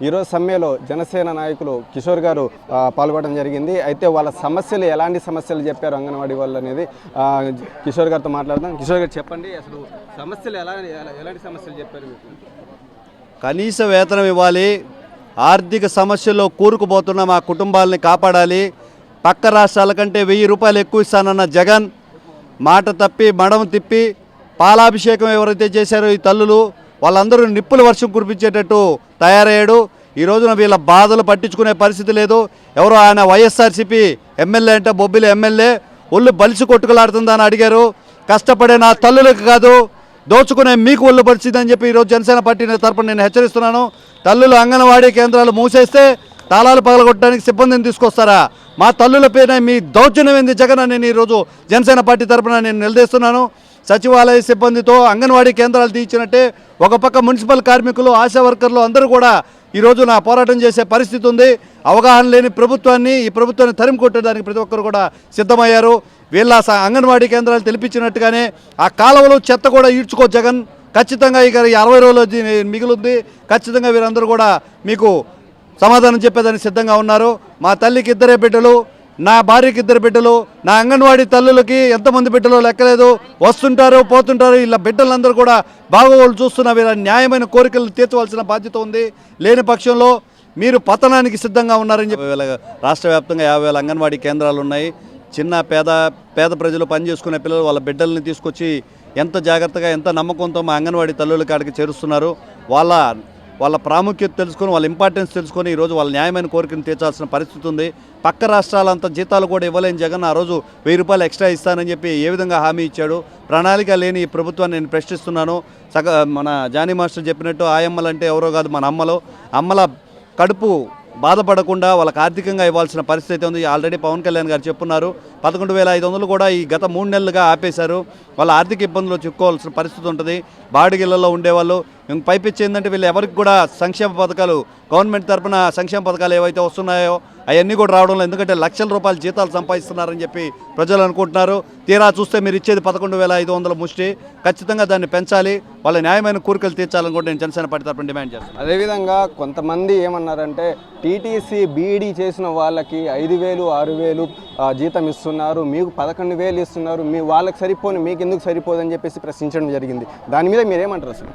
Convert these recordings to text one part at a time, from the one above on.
ఈరోజు సమ్మెలో జనసేన నాయకులు కిషోర్ గారు పాల్గొనడం జరిగింది. అయితే వాళ్ళ సమస్యలు ఎలాంటి సమస్యలు చెప్పారు అంగన్వాడీ వాళ్ళు అనేది కిషోర్ గారితో మాట్లాడదాం. కిషోర్ గారు చెప్పండి, అసలు సమస్యలు ఎలాంటి సమస్యలు చెప్పారు మీకు? కనీస వేతనం ఇవ్వాలి, ఆర్థిక సమస్యల్లో కూరుకుపోతున్న మా కుటుంబాలని కాపాడాలి, పక్క రాష్ట్రాల కంటే 1000 రూపాయలు ఎక్కువ ఇస్తానన్న జగన్ మాట తప్పి మడమ తిప్పి పాలాభిషేకం ఎవరైతే చేశారో ఈ తల్లులు వాళ్ళందరూ నిప్పుల వర్షం కురిపించేటట్టు తయారయ్యాడు. ఈ రోజున వీళ్ళ బాధలు పట్టించుకునే పరిస్థితి లేదు. ఎవరో ఆయన వైఎస్ఆర్సీపీ ఎమ్మెల్యే అంటే బొబ్బిలి ఎమ్మెల్యే ఒళ్ళు బలిసి కొట్టుకులాడుతుందని అడిగారు. కష్టపడే నా తల్లులకు కాదు, దోచుకునే మీకు ఒళ్ళు పరిస్థితి చెప్పి ఈరోజు జనసేన పార్టీ తరపున నేను హెచ్చరిస్తున్నాను. తల్లులు అంగన్వాడీ కేంద్రాలు మూసేస్తే తాళాలు పగలగొట్టడానికి సిబ్బందిని తీసుకొస్తారా? మా తల్లుల పైన మీ దౌర్జన్యం ఏంది జగన్ అని ఈరోజు జనసేన పార్టీ తరపున నేను నిలదీస్తున్నాను. సచివాలయ సిబ్బందితో అంగన్వాడీ కేంద్రాలు తీర్చినట్టే ఒక పక్క మున్సిపల్ కార్మికులు, ఆశా వర్కర్లు అందరూ కూడా ఈరోజు నా పోరాటం చేసే పరిస్థితి ఉంది. అవగాహన లేని ప్రభుత్వాన్ని, ఈ ప్రభుత్వాన్ని తరిమి కొట్టడానికి ప్రతి ఒక్కరు కూడా సిద్ధమయ్యారు. వీళ్ళ అంగన్వాడీ కేంద్రాలు తెలిపించినట్టుగానే ఆ కాలువలు చెత్త కూడా ఈడ్చుకో జగన్. ఖచ్చితంగా ఇక 60 రోజులు మిగిలింది. ఖచ్చితంగా వీరందరూ కూడా మీకు సమాధానం చెప్పేదానికి సిద్ధంగా ఉన్నారు. మా తల్లికి 2 బిడ్డలు, నా భార్యకి 2 బిడ్డలు, నా అంగన్వాడీ తల్లులకి ఎంతమంది బిడ్డలు లెక్కలేదు. వస్తుంటారు, పోతుంటారు. ఇలా బిడ్డలందరూ కూడా బాగోగులు చూస్తున్న వీళ్ళ న్యాయమైన కోరికలు తీర్చవలసిన బాధ్యత ఉంది. లేని పక్షంలో మీరు పతనానికి సిద్ధంగా ఉన్నారని చెప్పి రాష్ట్ర వ్యాప్తంగా 50,000 అంగన్వాడీ కేంద్రాలు ఉన్నాయి. చిన్న పేద ప్రజలు పనిచేసుకునే పిల్లలు వాళ్ళ బిడ్డల్ని తీసుకొచ్చి ఎంత జాగ్రత్తగా, ఎంత నమ్మకంతో మా అంగన్వాడీ తల్లుల కాడికి చేరుస్తున్నారు. వాళ్ళ ప్రాముఖ్యత తెలుసుకొని, వాళ్ళ ఇంపార్టెన్స్ తెలుసుకొని ఈరోజు వాళ్ళ న్యాయమైన కోరికను తీర్చాల్సిన పరిస్థితి ఉంది. పక్క రాష్ట్రాలంతా జీతాలు కూడా ఇవ్వలేని జగన్ ఆ రోజు 1000 రూపాయలు ఎక్స్ట్రా ఇస్తానని చెప్పి ఏ విధంగా హామీ ఇచ్చాడు? ప్రణాళిక లేని ఈ ప్రభుత్వాన్ని నేను ప్రశ్నిస్తున్నాను. మన జానీ మాస్టర్ చెప్పినట్టు ఆయమ్మలంటే ఎవరో కాదు, మన అమ్మల కడుపు బాధపడకుండా వాళ్ళకి ఆర్థికంగా ఇవ్వాల్సిన పరిస్థితి ఉంది. ఆల్రెడీ పవన్ కళ్యాణ్ గారు చెప్పున్నారు. 11,500 కూడా ఈ గత 3 నెలలుగా ఆపేశారు. వాళ్ళ ఆర్థిక ఇబ్బందులు చిక్కుకోవాల్సిన పరిస్థితి ఉంటుంది. బాడిగిళ్లలో ఉండేవాళ్ళు. పైపిచ్చి ఏంటంటే వీళ్ళు ఎవరికి కూడా సంక్షేమ పథకాలు, గవర్నమెంట్ తరఫున సంక్షేమ పథకాలు ఏవైతే వస్తున్నాయో అవన్నీ కూడా రావడంలో, ఎందుకంటే లక్షల రూపాయల జీతాలు సంపాదిస్తున్నారని చెప్పి ప్రజలు అనుకుంటున్నారు. తీరా చూస్తే మీరు ఇచ్చేది 11,500 ముష్టి. ఖచ్చితంగా దాన్ని పెంచాలి, వాళ్ళ న్యాయమైన కోరికలు తీర్చాలని కూడా నేను జనసేన పార్టీ తరఫున డిమాండ్ చేస్తాను. అదేవిధంగా కొంతమంది ఏమన్నారంటే టీటీసీ బీఈడీ చేసిన వాళ్ళకి 5,000, 6,000 జీతం ఇస్తున్నారు, మీకు 11,000 ఇస్తున్నారు, మీ వాళ్ళకి సరిపోని మీకు ఎందుకు సరిపోదని చెప్పేసి ప్రశ్నించడం జరిగింది. దాని మీద మీరేమంటారు? అసలు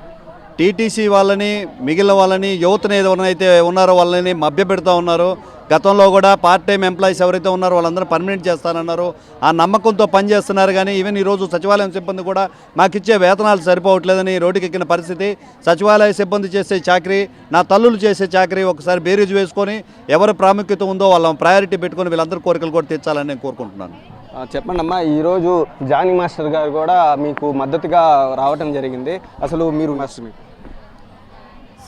టీటీసీ వాళ్ళని, మిగిలిన వాళ్ళని, యువతని ఎవరైతే ఉన్నారో వాళ్ళని మభ్యపెడుతూ ఉన్నారు. గతంలో కూడా పార్ట్ టైం ఎంప్లాయీస్ ఎవరైతే ఉన్నారో వాళ్ళందరూ పర్మనెంట్ చేస్తానన్నారు. ఆ నమ్మకంతో పనిచేస్తున్నారు. కానీ ఈవెన్ ఈరోజు సచివాలయం సిబ్బంది కూడా మాకు ఇచ్చే వేతనాలు సరిపోవట్లేదని రోడ్డుకి ఎక్కిన పరిస్థితి. సచివాలయ సిబ్బంది చేసే చాకరీ, నా తల్లులు చేసే చాకరీ ఒకసారి బేరీజు వేసుకొని ఎవరి ప్రాముఖ్యత ఉందో వాళ్ళ ప్రయారిటీ పెట్టుకొని వీళ్ళందరూ కోరికలు కూడా తీర్చాలని నేను కోరుకుంటున్నాను. చెప్పండి అమ్మా, ఈరోజు జానీ మాస్టర్ గారు కూడా మీకు మద్దతుగా రావటం జరిగింది. అసలు మీరు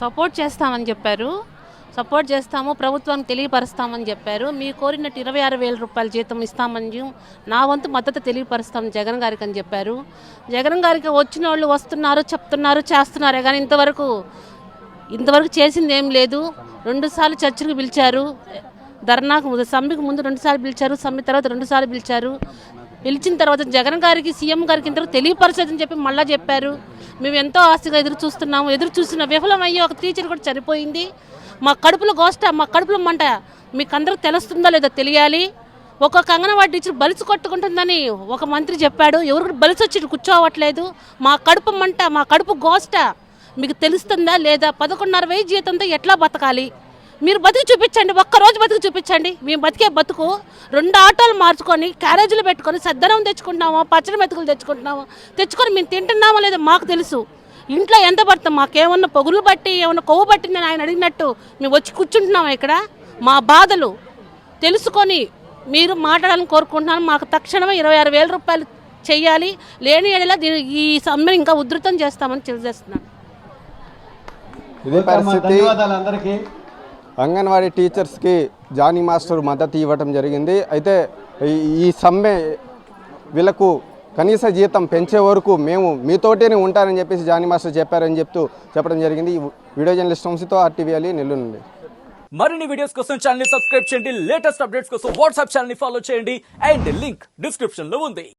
సపోర్ట్ చేస్తామని చెప్పారు. సపోర్ట్ చేస్తాము, ప్రభుత్వానికి తెలియపరుస్తామని చెప్పారు. మీ కోరినట్టు 26,000 రూపాయల జీతం ఇస్తామని నా వంతు మద్దతు తెలియపరుస్తాం జగన్ గారికి అని చెప్పారు. జగన్ గారికి వచ్చిన వాళ్ళు వస్తున్నారు, చెప్తున్నారు, చేస్తున్నారే కానీ ఇంతవరకు చేసింది ఏం లేదు. 2 సార్లు చర్చకు పిలిచారు. ధర్నాకు సమ్మెకు ముందు 2 సార్లు పిలిచారు, సమ్మె తర్వాత 2 సార్లు పిలిచారు. పిలిచిన తర్వాత జగన్ గారికి, సీఎం గారికి ఇంతవరకు తెలియపరచదని చెప్పి మళ్ళీ చెప్పారు. మేము ఎంతో ఆశగా ఎదురు చూస్తున్నాము. ఎదురు చూసిన విఫలమయ్యి ఒక టీచర్ కూడా చనిపోయింది. మా కడుపులో గోష్ట, మా కడుపులో మంట మీకు అందరికి తెలుస్తుందో లేదో తెలియాలి. ఒక్కొక్క అంగన్వాడీ టీచర్ బలిసి కొట్టుకుంటుందని ఒక మంత్రి చెప్పాడు. ఎవరు బలిసి వచ్చి కూర్చోవట్లేదు. మా కడుపు మంట, మా కడుపు గోష్ట మీకు తెలుస్తుందా లేదా? 11,500 జీతంతో ఎట్లా బతకాలి? మీరు బతికి చూపించండి, ఒక్కరోజు బతికి చూపించండి. మేము బతికే బతుకు 2 ఆటోలు మార్చుకొని, క్యారేజీలు పెట్టుకొని సద్దనం తెచ్చుకుంటున్నామో, పచ్చడి మెతుకులు తెచ్చుకొని మేము తింటున్నామో లేదో మాకు తెలుసు. ఇంట్లో ఎంత పడతాం? మాకేమన్నా పొగులు బట్టి, ఏమన్నా కొవ్వు పట్టిందని ఆయన అడిగినట్టు మేము వచ్చి కూర్చుంటున్నాము ఇక్కడ. మా బాధలు తెలుసుకొని మీరు మాట్లాడాలని కోరుకుంటున్నాను. మాకు తక్షణమే 26,000 రూపాయలు చెయ్యాలి. లేని ఏడలా ఈ సమ్మెను ఇంకా ఉధృతం చేస్తామని తెలియజేస్తున్నాను. ఇదే పరిస్థితి. అంగన్వాడీ టీచర్స్కి జానీ మాస్టర్ మద్దతు ఇవ్వటం జరిగింది. అయితే ఈ సమ్మె వీళ్ళకు కనీస జీతం పెంచే వరకు మేము మీతోటేనే ఉంటారని చెప్పేసి జానీ మాస్టర్ చెప్పారని చెప్పడం జరిగింది. వీడియో జర్నలిస్ట్ వంశీతో RTV అలీ, నెల్లూరు నుండి. మరిన్ని వీడియోస్ కోసం ఛానల్ ని సబ్స్క్రైబ్ చేయండి. లేటెస్ట్ అప్డేట్స్ కోసం వాట్సాప్ ఛానల్ ని ఫాలో చేయండి. అండ్ లింక్ డిస్క్రిప్షన్ లో ఉంది.